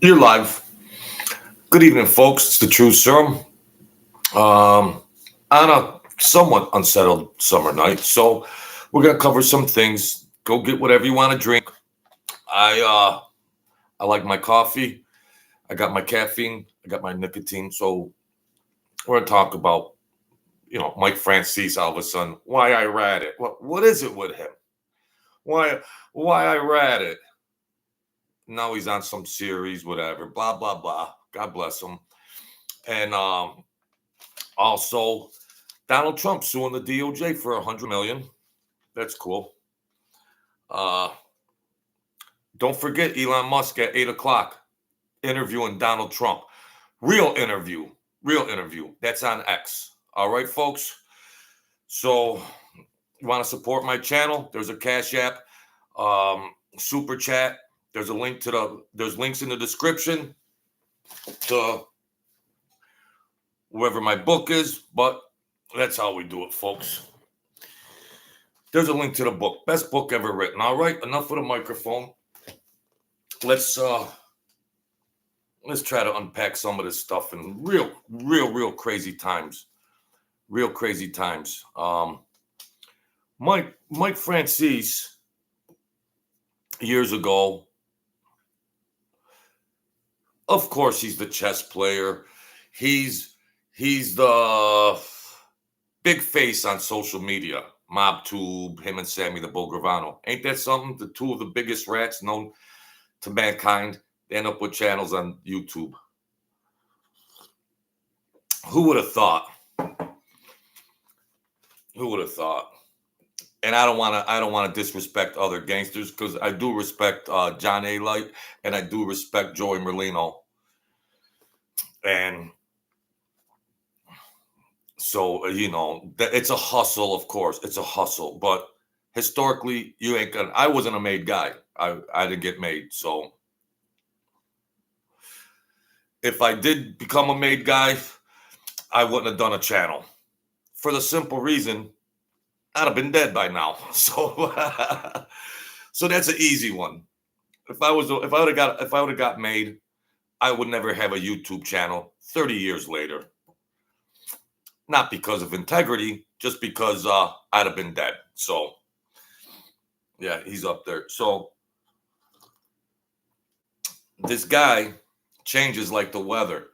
You're live. Good evening, folks. It's the True Serum. On a somewhat unsettled summer night, so we're gonna cover some things. Go get whatever you want to drink. I like my coffee. I got my caffeine. I got my nicotine. So we're gonna talk about Mike Franzese all of a sudden. Why I rat it? What is it with him? Why why I rat it? Now he's on some series, whatever. Blah blah blah. God bless him. And also, Donald Trump suing the DOJ for 100 million. That's cool. Uh, don't forget Elon Musk at 8 o'clock interviewing Donald Trump. Real interview. Real interview. That's on X. All right, folks. So, you want to support my channel? There's a Cash App, Super Chat. There's a link to there's links in the description to wherever my book is, but that's how we do it, folks. There's a link to the book. Best book ever written. All right, enough with the microphone. Let's try to unpack some of this stuff in real crazy times. Real crazy times. Mike Franzese years ago, of course he's the chess player. He's the big face on social media. MobTube, him and Sammy the Bogravano. Ain't that something? The two of the biggest rats known to mankind. They end up with channels on YouTube. Who would have thought? Who would have thought? And I don't want to disrespect other gangsters because I do respect John A. Light and I do respect Joey Merlino. And so it's a hustle, of course. It's a hustle, but historically, you ain't gonna. I wasn't a made guy. I didn't get made. So if I did become a made guy, I wouldn't have done a channel. For the simple reason, I'd have been dead by now. So, so that's an easy one. If I would have got made, I would never have a YouTube channel 30 years later. Not because of integrity, just because I'd have been dead. So, yeah, he's up there. So, this guy changes like the weather.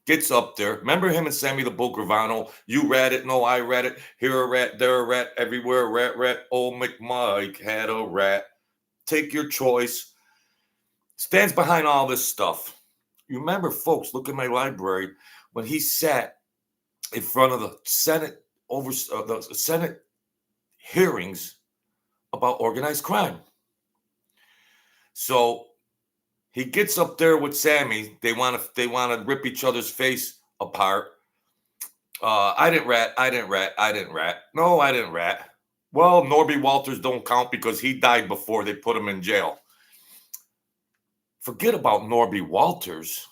Gets up there. Remember him and Sammy the Bogravano? You rat it, no, I rat it. Here a rat, there a rat, everywhere a rat. Old McMike had a rat. Take your choice. Stands behind all this stuff. You remember, folks, look at my library when he sat in front of the Senate the Senate hearings about organized crime. So he gets up there with Sammy. They want to rip each other's face apart. I didn't rat. No, I didn't rat. Well, Norby Walters don't count because he died before they put him in jail. Forget about Norby Walters.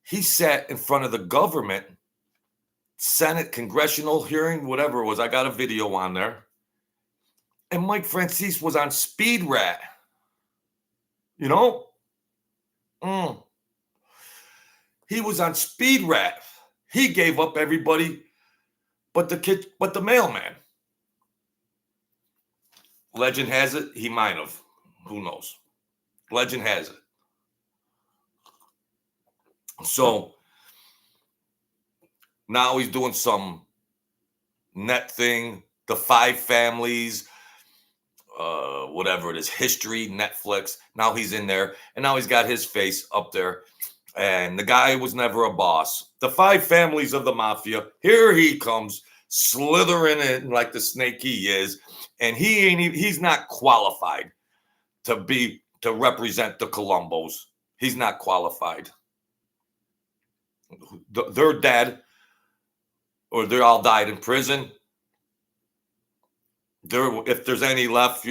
He sat in front of the government, Senate congressional hearing, whatever it was. I got a video on there. And Mike Franzese was on speed rat. He was on speed rat. He gave up everybody but the mailman. Legend has it, he might have. Who knows? Legend has it. So now he's doing some net thing, the five families, whatever it is, history, Netflix. Now he's in there, and now he's got his face up there. And the guy was never a boss. The five families of the mafia. Here he comes, slithering in like the snake he is, and he's not qualified to represent the Colombos. He's not qualified. They're dead, or they all died in prison. If there's any left,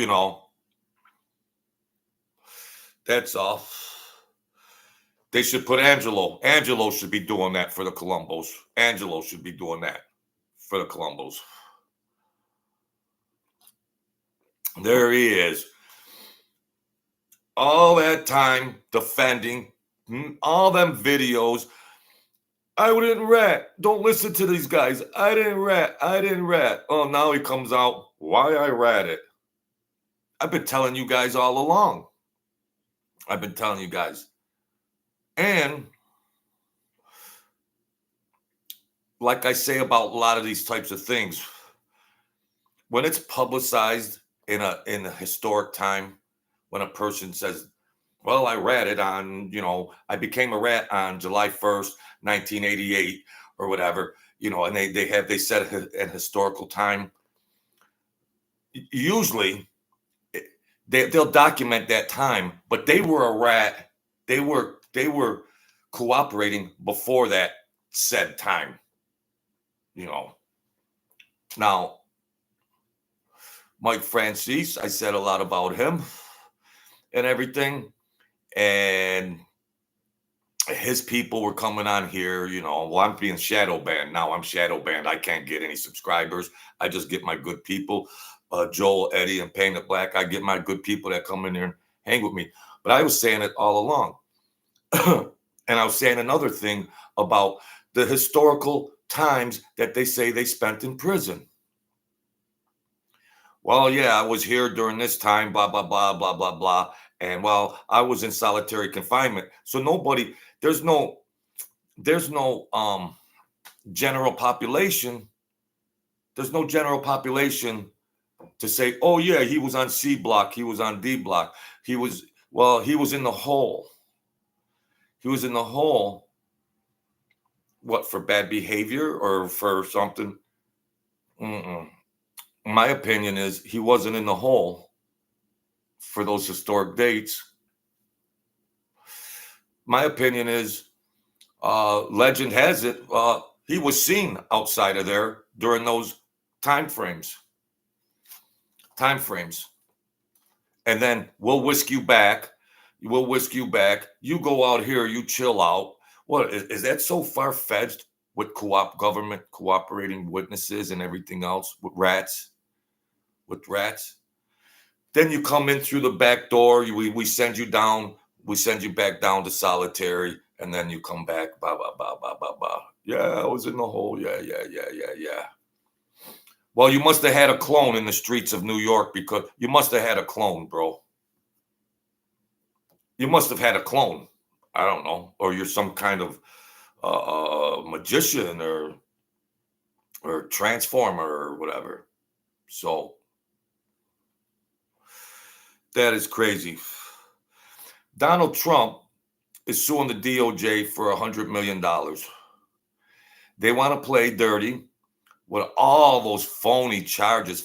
that's all. They should put Angelo. Angelo should be doing that for the Colombos. Angelo should be doing that for the Colombos. There he is. All that time defending All them videos. I didn't rat. Don't listen to these guys. I didn't rat. I didn't rat. Oh, now he comes out. Why I ratted? I've been telling you guys all along. I've been telling you guys. And like I say about a lot of these types of things, when it's publicized in a historic time, when a person says, well, I ratted on, I became a rat on July 1st, 1988 or whatever, and they set an historical time. Usually they'll document that time, but they were a rat. They were cooperating before that said time. Now, Mike Franzese, I said a lot about him and everything. And his people were coming on here, well, I'm being shadow banned. Now I'm shadow banned. I can't get any subscribers. I just get my good people, Joel, Eddie, and Painted Black. I get my good people that come in there and hang with me. But I was saying it all along. And I was saying another thing about the historical times that they say they spent in prison. Well, yeah, I was here during this time, blah, blah, blah, blah, blah, blah. And well, I was in solitary confinement. So there's no general population. There's no general population to say, oh yeah, he was on C block, he was on D block. He was in the hole. He was in the hole. What, for bad behavior or for something? My opinion is he wasn't in the hole for those historic dates. My opinion is, legend has it, he was seen outside of there during those time frames. And then we'll whisk you back. You go out here, you chill out. What is that so far-fetched with government cooperating witnesses and everything else with rats? Then you come in through the back door. We send you down. We send you back down to solitary, and then you come back. Blah blah blah blah blah blah. Yeah, I was in the hole. Yeah. Well, you must have had a clone in the streets of New York, because you must have had a clone, bro. You must have had a clone. I don't know, or you're some kind of magician or transformer or whatever. So that is crazy. Donald Trump is suing the DOJ for $100 million. They want to play dirty with all those phony charges.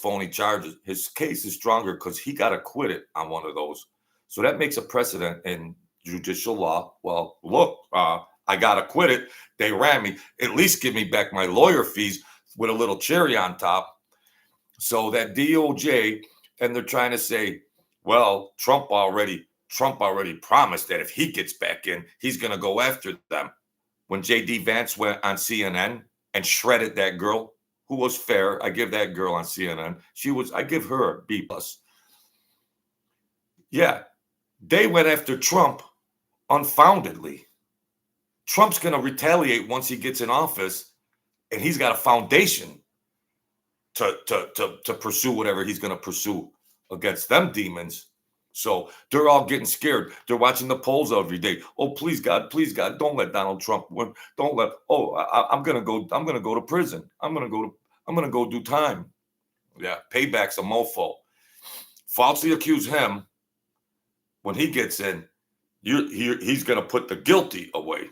His case is stronger because he got acquitted on one of those. So that makes a precedent in judicial law. Well, look, I got acquitted. They ran me. At least give me back my lawyer fees with a little cherry on top. So that DOJ, and they're trying to say, well, Trump already promised that if he gets back in, he's going to go after them. When J.D. Vance went on CNN and shredded that girl, who was fair, I give that girl on CNN, I give her a B+. Yeah, they went after Trump unfoundedly. Trump's going to retaliate once he gets in office, and he's got a foundation to pursue whatever he's going to pursue against them demons. So they're all getting scared. They're watching the polls every day. Oh, please God, don't let Donald Trump win. Don't let. Oh, I'm gonna go to prison. I'm gonna go do time. Yeah, payback's a mofo. Falsely accuse him. When he gets in, he's gonna put the guilty away.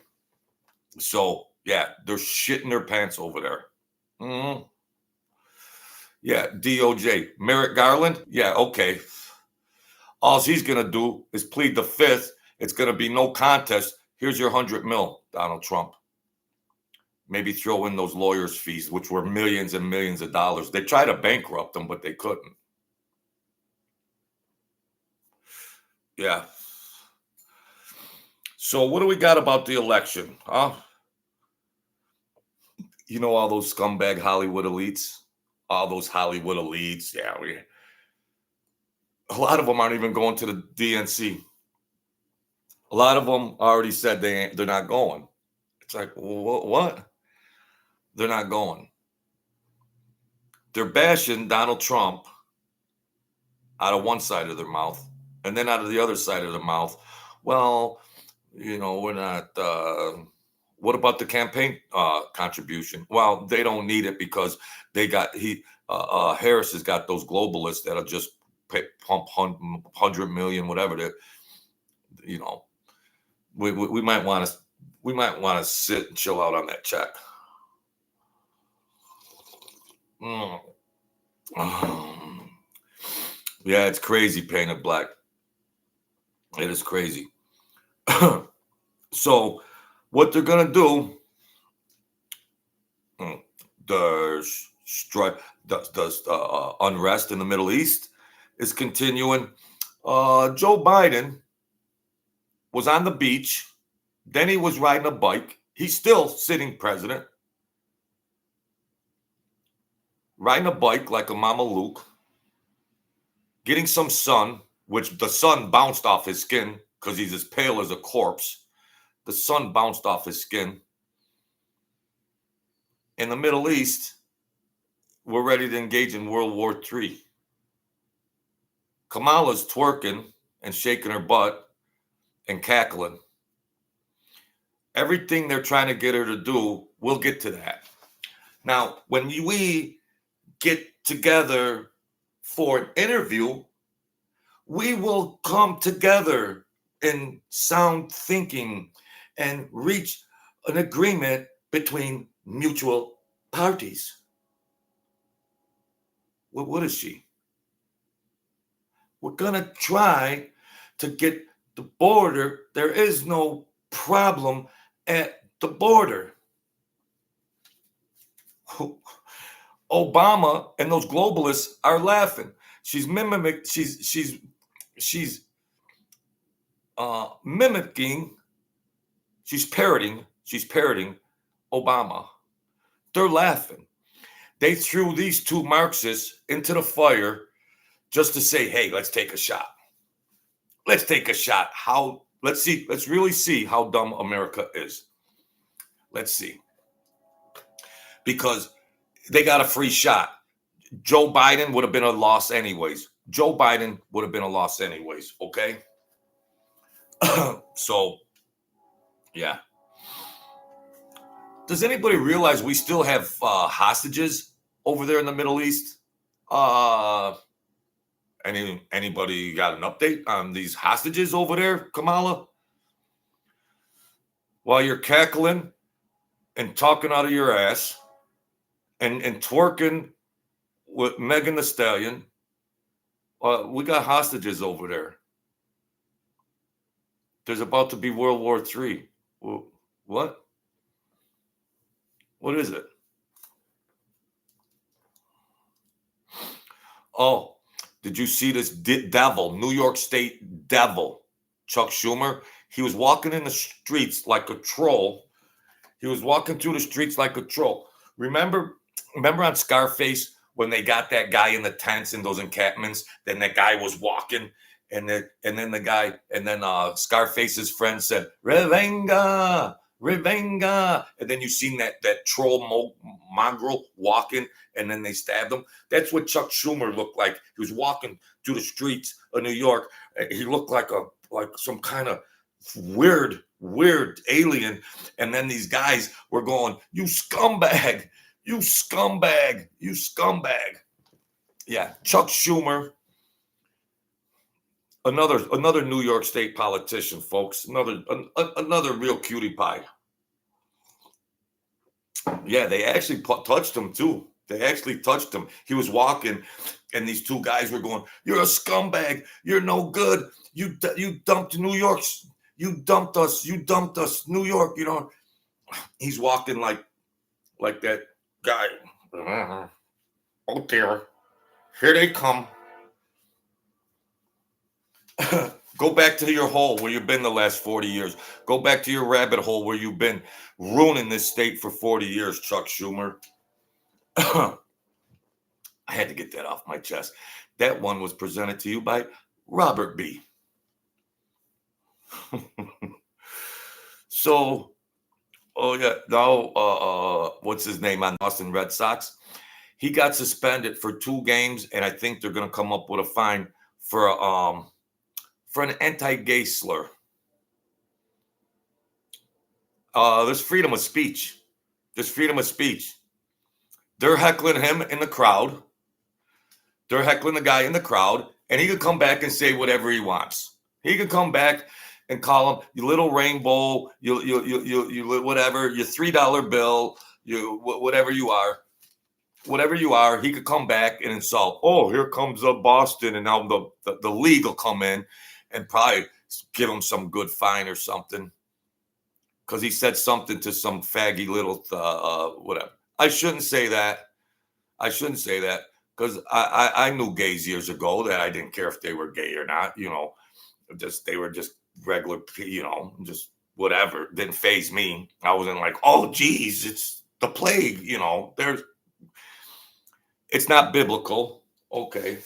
So yeah, they're shitting their pants over there. Mm-hmm. Yeah, DOJ. Merrick Garland. Yeah, okay. All he's going to do is plead the fifth. It's going to be no contest. Here's your $100 million, Donald Trump. Maybe throw in those lawyers' fees, which were millions and millions of dollars. They tried to bankrupt them, but they couldn't. Yeah. So what do we got about the election? Huh? You know, all those scumbag Hollywood elites? All those Hollywood elites. Yeah, a lot of them aren't even going to the DNC. A lot of them already said they're not going. It's like, what? They're not going. They're bashing Donald Trump out of one side of their mouth, and then out of the other side of their mouth, well, we're not. What about the campaign contribution? Well, they don't need it because Harris has got those globalists that'll just pump 100 million, whatever. You know, we might want to sit and chill out on that check. Yeah, it's crazy painted black. It is crazy. So what they're gonna do? The unrest in the Middle East is continuing. Joe Biden was on the beach. Then he was riding a bike. He's still sitting president, riding a bike like a Mama Luke, getting some sun, which the sun bounced off his skin because he's as pale as a corpse. The sun bounced off his skin. In the Middle East, we're ready to engage in World War III. Kamala's twerking and shaking her butt and cackling. Everything they're trying to get her to do, we'll get to that. Now, when we get together for an interview, we will come together in sound thinking and reach an agreement between mutual parties. What is she? We're going to try to get the border. There is no problem at the border. Obama and those globalists are laughing. She's mimicking. She's mimicking. She's parroting Obama. They're laughing. They threw these two Marxists into the fire just to say, hey, let's take a shot. Let's take a shot. Let's really see how dumb America is. Let's see. Because they got a free shot. Joe Biden would have been a loss anyways. Okay? So, yeah. Does anybody realize we still have hostages over there in the Middle East? Anybody got an update on these hostages over there, Kamala? While you're cackling and talking out of your ass and twerking with Megan Thee Stallion, we got hostages over there. There's about to be World War III. What? What is it? Oh, did you see this devil, New York State devil, Chuck Schumer? He was walking in the streets like a troll. He was walking through the streets like a troll. Remember on Scarface when they got that guy in the tents in those encampments? Then that guy was walking, and then Scarface's friend said, "Revenga, Revenga," and then you seen that troll mongrel walking, and then they stabbed him. That's what Chuck Schumer looked like. He was walking through the streets of New York. He looked like some kind of weird alien. And then these guys were going, "You scumbag, you scumbag, you scumbag." Yeah, Chuck Schumer, another New York State politician, folks. Another real cutie pie. Yeah, they actually touched him too. They actually touched him. He was walking, and these two guys were going, "You're a scumbag. You're no good. You dumped New York. You dumped us. New York." He's walking like that guy. Oh dear, here they come. Go back to your hole where you've been the last 40 years. Go back to your rabbit hole where you've been ruining this state for 40 years, Chuck Schumer. I had to get that off my chest. That one was presented to you by Robert B. So, oh yeah, now what's his name on Boston Red Sox? He got suspended for 2 games, and I think they're gonna come up with a fine for an anti-gay slur. There's freedom of speech. There's freedom of speech. They're heckling him in the crowd. They're heckling the guy in the crowd, and he could come back and say whatever he wants. He could come back and call him you little rainbow, you whatever, your $3 bill, you whatever you are. Whatever you are, he could come back and insult. Oh, here comes Boston, and now the league will come in and probably give him some good fine or something because he said something to some faggy little whatever. I shouldn't say that. I shouldn't say that because I knew gays years ago that I didn't care if they were gay or not. Just they were just regular. Just whatever. Didn't faze me. I wasn't like, oh, geez, it's the plague. There's. It's not biblical. Okay.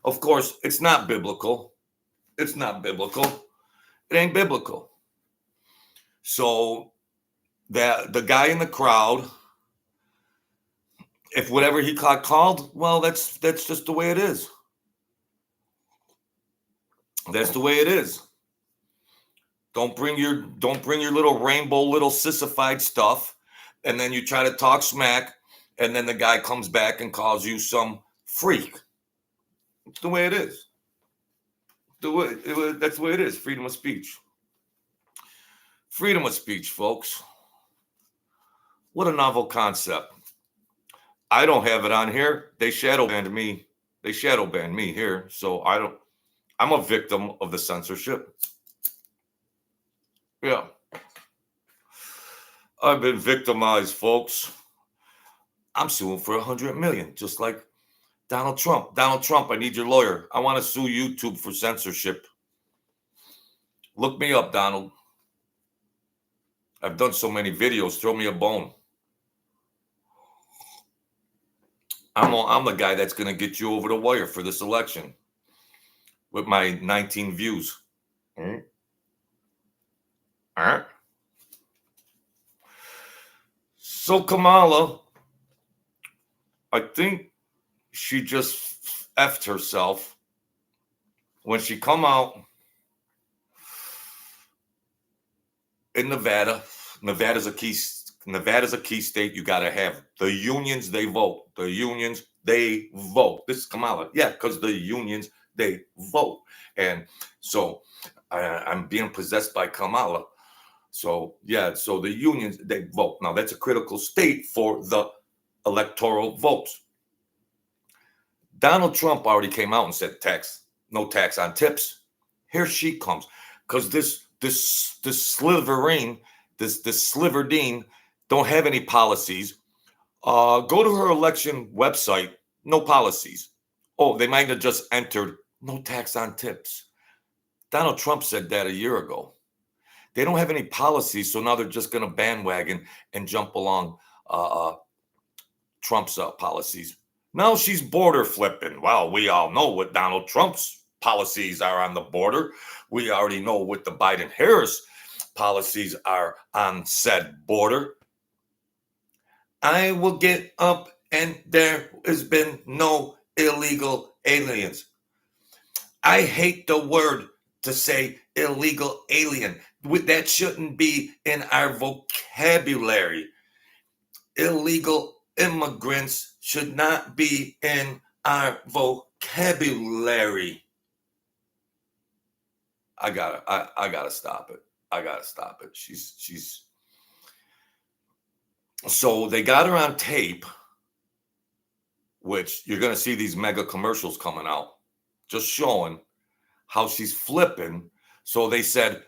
Of course, it's not biblical. It's not biblical. It ain't biblical. So the guy in the crowd, if whatever he got called, well, that's just the way it is. That's the way it is. Don't bring your little rainbow, little sissified stuff, and then you try to talk smack, and then the guy comes back and calls you some freak. It's the way it is. That's the way it is. Freedom of speech. Freedom of speech, folks. What a novel concept. I don't have it on here. They shadow banned me. They shadow banned me here. So I'm a victim of the censorship. Yeah. I've been victimized, folks. I'm suing for $100 million, just like Donald Trump. Donald Trump, I need your lawyer. I want to sue YouTube for censorship. Look me up, Donald. I've done so many videos. Throw me a bone. I'm the guy that's going to get you over the wire for this election with my 19 views. All right. So Kamala, I think she just effed herself when she come out in Nevada. Nevada's a key state. You got to have the unions. They vote. The unions, they vote. This is Kamala. Yeah, because the unions, they vote. And so I'm being possessed by Kamala. So, yeah, so the unions, they vote. Now, that's a critical state for the electoral votes. Donald Trump already came out and said no tax on tips. Here she comes. Because this Sliverdine don't have any policies. Go to her election website, no policies. Oh, they might have just entered no tax on tips. Donald Trump said that a year ago. They don't have any policies, so now they're just going to bandwagon and jump along Trump's policies. Now she's border flipping. Well, we all know what Donald Trump's policies are on the border. We already know what the Biden-Harris policies are on said border. I will get up and there has been no illegal aliens. I hate the word to say illegal alien. That shouldn't be in our vocabulary. Illegal immigrants should not be in our vocabulary. I gotta stop it. I gotta stop it. She's so they got her on tape, which you're gonna see these mega commercials coming out, just showing how she's flipping. So they said,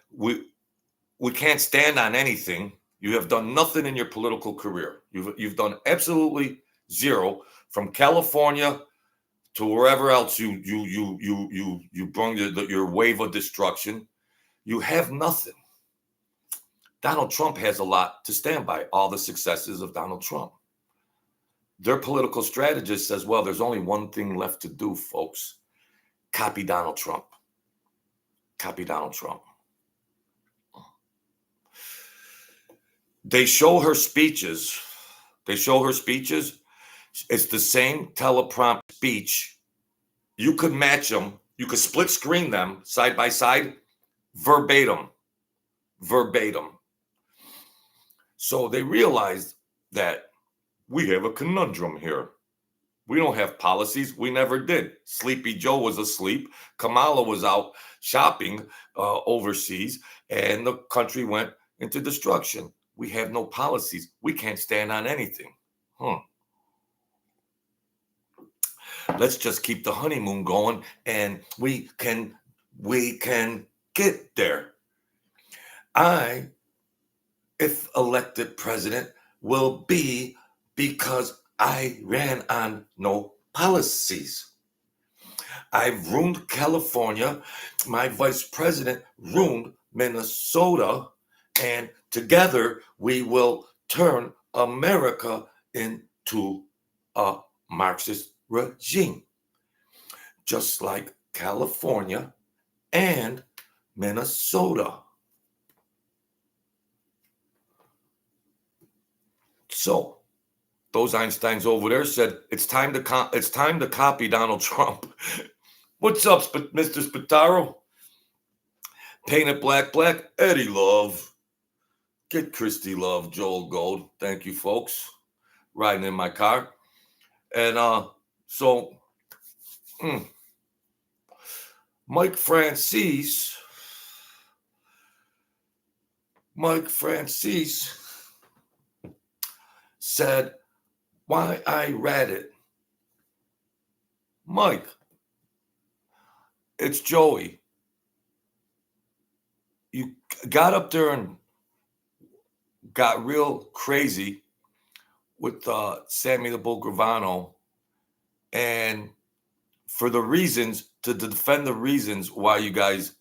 we can't stand on anything. You have done nothing in your political career. You've done absolutely zero from California to wherever else you brought your wave of destruction. You have nothing. Donald Trump has a lot to stand by, all the successes of Donald Trump. Their political strategist says, well, there's only one thing left to do, folks. Copy Donald Trump. Copy Donald Trump. They show her speeches. They show her speeches. It's the same teleprompt speech. You could match them. You could split screen them side by side, verbatim, verbatim. So they realized that we have a conundrum here. We don't have policies. We never did. Sleepy Joe was asleep. Kamala was out shopping overseas, and the country went into destruction. We have no policies. We can't stand on anything. Let's just keep the honeymoon going, and we can get there. I, if elected president, will be because I ran on no policies. I've ruined California. My vice president ruined Minnesota. And together we will turn America into a Marxist regime, just like California and Minnesota. So those Einsteins over there said it's time to copy Donald Trump. What's up, Mr. Spataro? Paint it black, Eddie Love. Get Christy Love, Joel Gold. Thank you, folks. Riding in my car. And Mike Franzese said, why I read it. Mike, it's Joey. You got up there and got real crazy with Sammy the Bull Gravano, and for the reasons, to defend the reasons why you guys,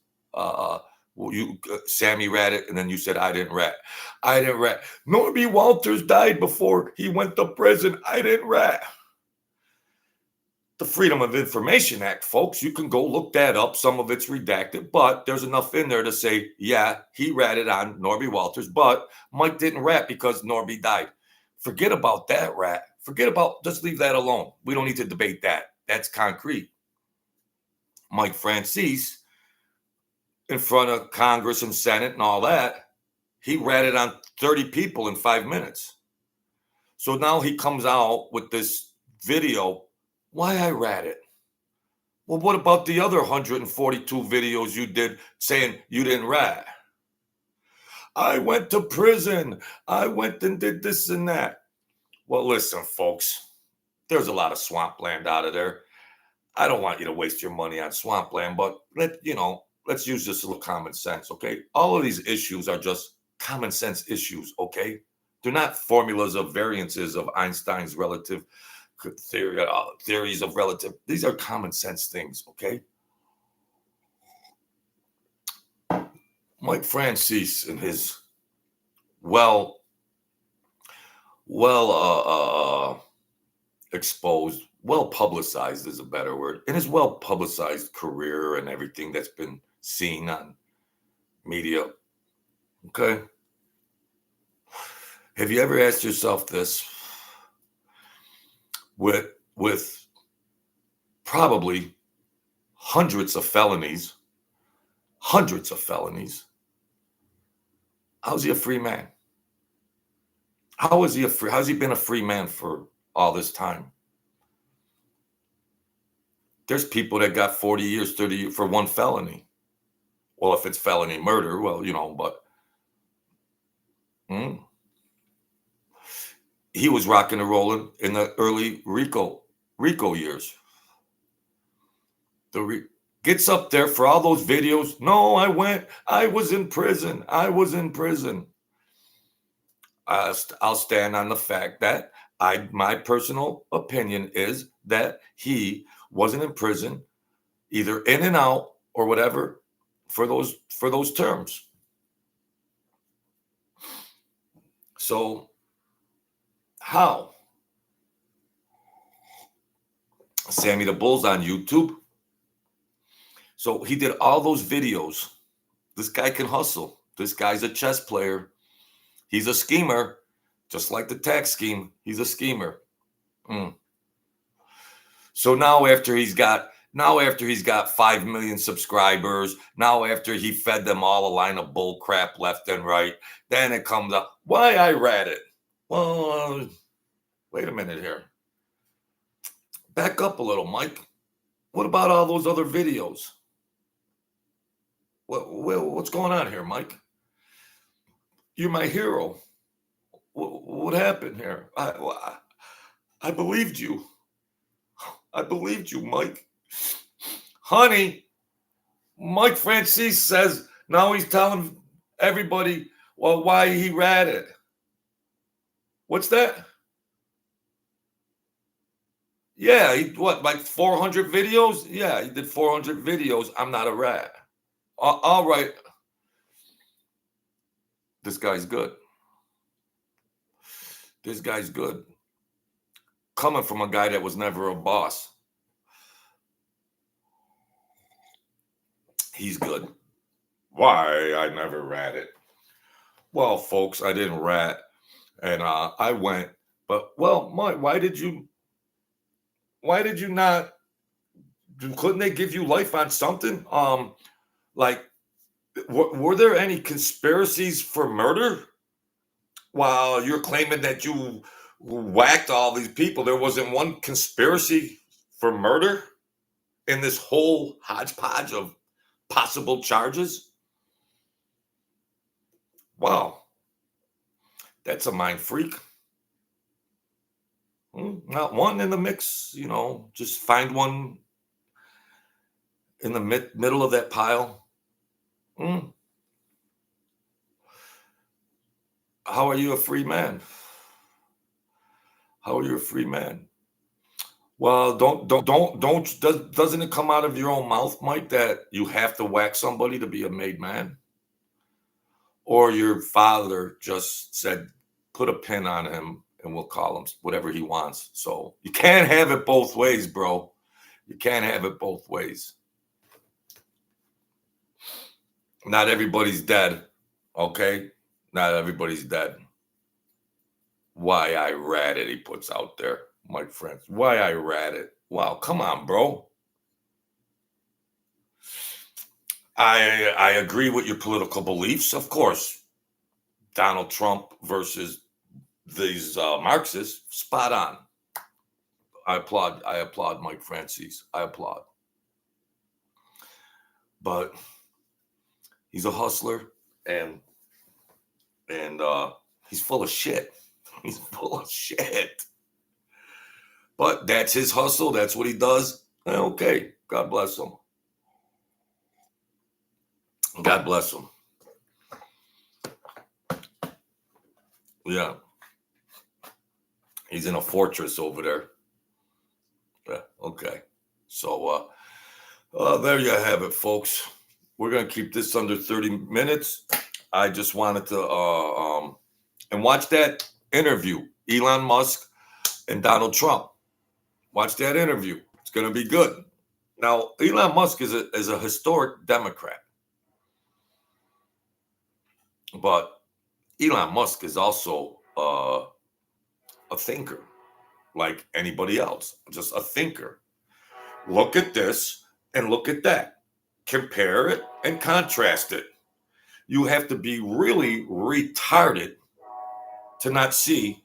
Sammy read it, and then you said I didn't rat. Norby Walters died before he went to prison. I didn't rat. The Freedom of Information Act, folks, you can go look that up. Some of it's redacted, but there's enough in there to say, yeah, he ratted on Norby Walters, but Mike didn't rat because Norby died. Forget about that rat. Just leave that alone. We don't need to debate that. That's concrete. Mike Franzese, in front of Congress and Senate and all that, he ratted on 30 people in 5 minutes. So now he comes out with this video. Why I ratted? Well, what about the other 142 videos you did saying you didn't rat? I went to prison. I went and did this and that. Well, listen, folks, there's a lot of swampland out of there. I don't want you to waste your money on swampland, but let's use just a little common sense, okay? All of these issues are just common sense issues, okay? They're not formulas of variances of Einstein's relative theories of relative. These are common sense things, okay? Mike Franzese and his exposed, well publicized is a better word, in his well publicized career and everything that's been seen on media, okay? Have you ever asked yourself this? With probably hundreds of felonies, how's he a free man? How's he been a free man for all this time? There's people that got 40 years, 30 years for one felony. Well, if it's felony murder, well, but he was rocking and rolling in the early RICO years. Gets up there for all those videos. No, I was in prison. I'll stand on the fact that my personal opinion is that he wasn't in prison, either in and out or whatever, for those terms. So how? Sammy the Bull's on YouTube. So he did all those videos. This guy can hustle. This guy's a chess player. He's a schemer, just like the tax scheme. He's a schemer. So now after he's got 5 million subscribers, now after he fed them all a line of bull crap left and right, then it comes up, why I read it. Well, wait a minute here. Back up a little, Mike. What about all those other videos? What's going on here, Mike? You're my hero. What happened here? I believed you. I believed you, Mike. Honey, Mike Franzese says now he's telling everybody, well, why he read it. What's that? Yeah, like 400 videos? Yeah, he did 400 videos. I'm not a rat. All right. This guy's good. This guy's good. Coming from a guy that was never a boss. He's good. Why? I never rat it. Well, folks, I didn't rat. And I went. But, well, Mike, why did you not? Couldn't they give you life on something? Like, were there any conspiracies for murder? While you're claiming that you whacked all these people, there wasn't one conspiracy for murder in this whole hodgepodge of possible charges? Wow. That's a mind freak. Not one in the mix, just find one in the middle of that pile. How are you a free man? How are you a free man? Well, doesn't it come out of your own mouth, Mike, that you have to whack somebody to be a made man? Or your father just said, put a pin on him and we'll call him whatever he wants. So you can't have it both ways, bro. You can't have it both ways. Not everybody's dead, okay? Not everybody's dead. Why I rat it, he puts out there, my friends. Why I rat it. Wow, come on, bro. I agree with your political beliefs, of course. Donald Trump versus these Marxists, spot on. I applaud Mike Franzese. I applaud. But he's a hustler and he's full of shit. He's full of shit. But that's his hustle. That's what he does. Okay. God bless him. God bless him. Yeah. He's in a fortress over there. Yeah. Okay. So there you have it, folks. We're going to keep this under 30 minutes. I just wanted to and watch that interview, Elon Musk and Donald Trump. Watch that interview. It's going to be good. Now, Elon Musk is a historic Democrat. But Elon Musk is also a thinker, like anybody else, just a thinker. Look at this and look at that. Compare it and contrast it. You have to be really retarded to not see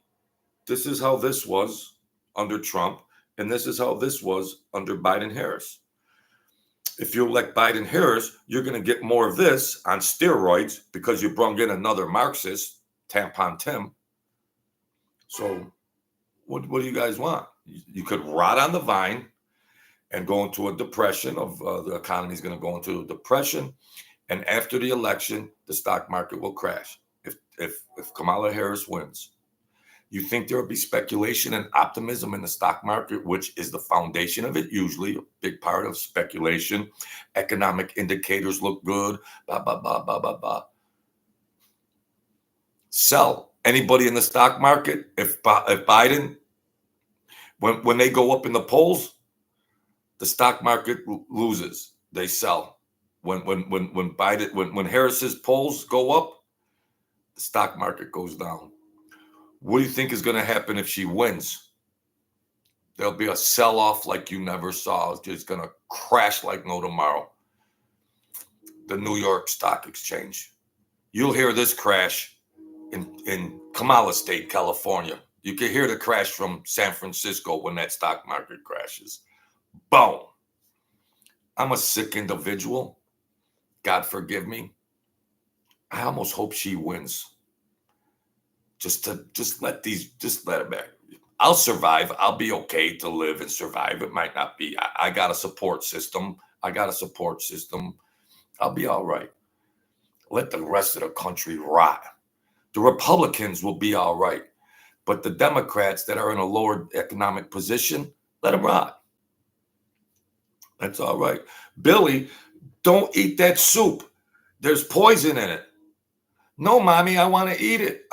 this is how this was under Trump, and this is how this was under Biden-Harris. If you elect Biden-Harris, you're going to get more of this on steroids because you brought in another Marxist, Tampon Tim. So what do you guys want? You could rot on the vine and go into a depression of the economy is going to go into a depression. And after the election, the stock market will crash if Kamala Harris wins. You think there will be speculation and optimism in the stock market, which is the foundation of it, usually a big part of speculation. Economic indicators look good, blah, blah, blah, blah, blah, blah. Sell. Anybody in the stock market, if Biden, when they go up in the polls, the stock market loses. They sell. When Harris's polls go up, the stock market goes down. What do you think is going to happen if she wins? There'll be a sell-off like you never saw. It's just going to crash like no tomorrow. The New York Stock Exchange. You'll hear this crash in Kamala State, California. You can hear the crash from San Francisco when that stock market crashes. Boom. I'm a sick individual. God forgive me. I almost hope she wins. Just let it back. I'll survive. I'll be okay to live and survive. It might not be. I got a support system. I'll be all right. Let the rest of the country rot. The Republicans will be all right. But the Democrats that are in a lower economic position, let them rot. That's all right. Billy, don't eat that soup. There's poison in it. No, Mommy, I want to eat it.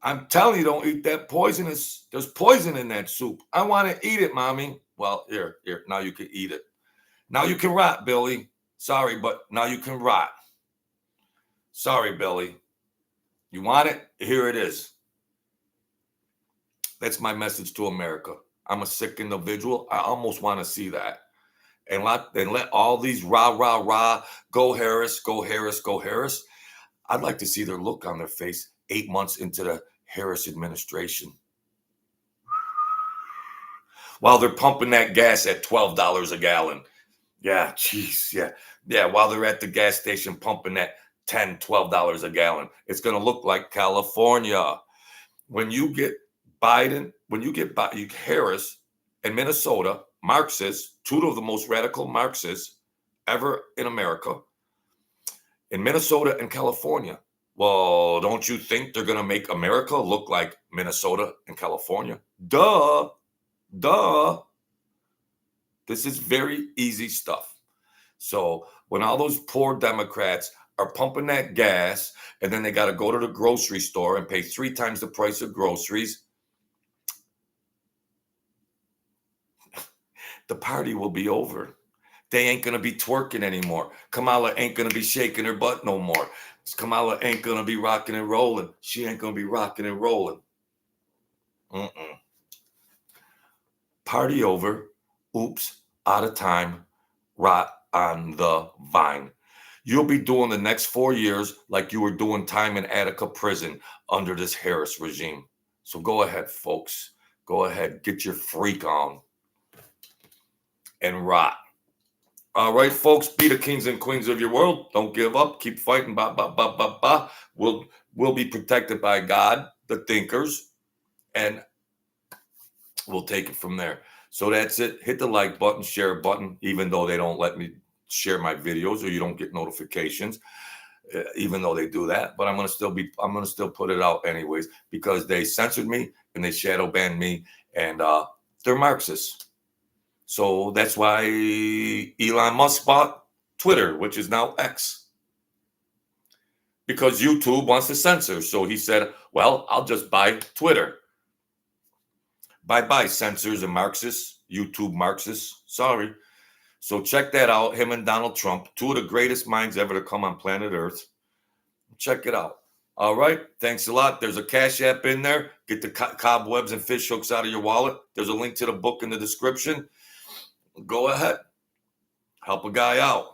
I'm telling you, don't eat that poisonous. There's poison in that soup. I want to eat it, Mommy. Well, here. Now you can eat it. Now you can rot, Billy. Sorry, but now you can rot. Sorry, Billy. You want it? Here it is. That's my message to America. I'm a sick individual. I almost want to see that. And let all these rah, go Harris. I'd like to see their look on their face 8 months into the Harris administration. While they're pumping that gas at $12 a gallon. Yeah, jeez, yeah. Yeah, while they're at the gas station pumping that $10, $12 a gallon. It's going to look like California. When you get Harris and Minnesota, Marxists, two of the most radical Marxists ever in America, in Minnesota and California. Well, don't you think they're going to make America look like Minnesota and California? Duh. This is very easy stuff. So when all those poor Democrats are pumping that gas and then they got to go to the grocery store and pay 3 times the price of groceries, the party will be over. They ain't going to be twerking anymore. Kamala ain't going to be shaking her butt no more. Kamala ain't going to be rocking and rolling. She ain't going to be rocking and rolling. Party over. Oops, out of time. Rot on the vine. You'll be doing the next 4 years like you were doing time in Attica prison under this Harris regime. So go ahead, folks. Go ahead. Get your freak on and rot. All right, folks, be the kings and queens of your world. Don't give up. Keep fighting. We'll be protected by God, the thinkers, and we'll take it from there. So that's it. Hit the like button, share button, even though they don't let me share my videos or you don't get notifications, even though they do that. But I'm gonna still put it out anyways because they censored me and they shadow banned me, and they're Marxists. So that's why Elon Musk bought Twitter, which is now X, because YouTube wants to censor. So he said, well, I'll just buy Twitter. Bye-bye, censors and Marxists, YouTube Marxists. Sorry. So check that out. Him and Donald Trump, two of the greatest minds ever to come on planet Earth. Check it out. All right. Thanks a lot. There's a Cash App in there. Get the cobwebs and fish hooks out of your wallet. There's a link to the book in the description. Go ahead. Help a guy out.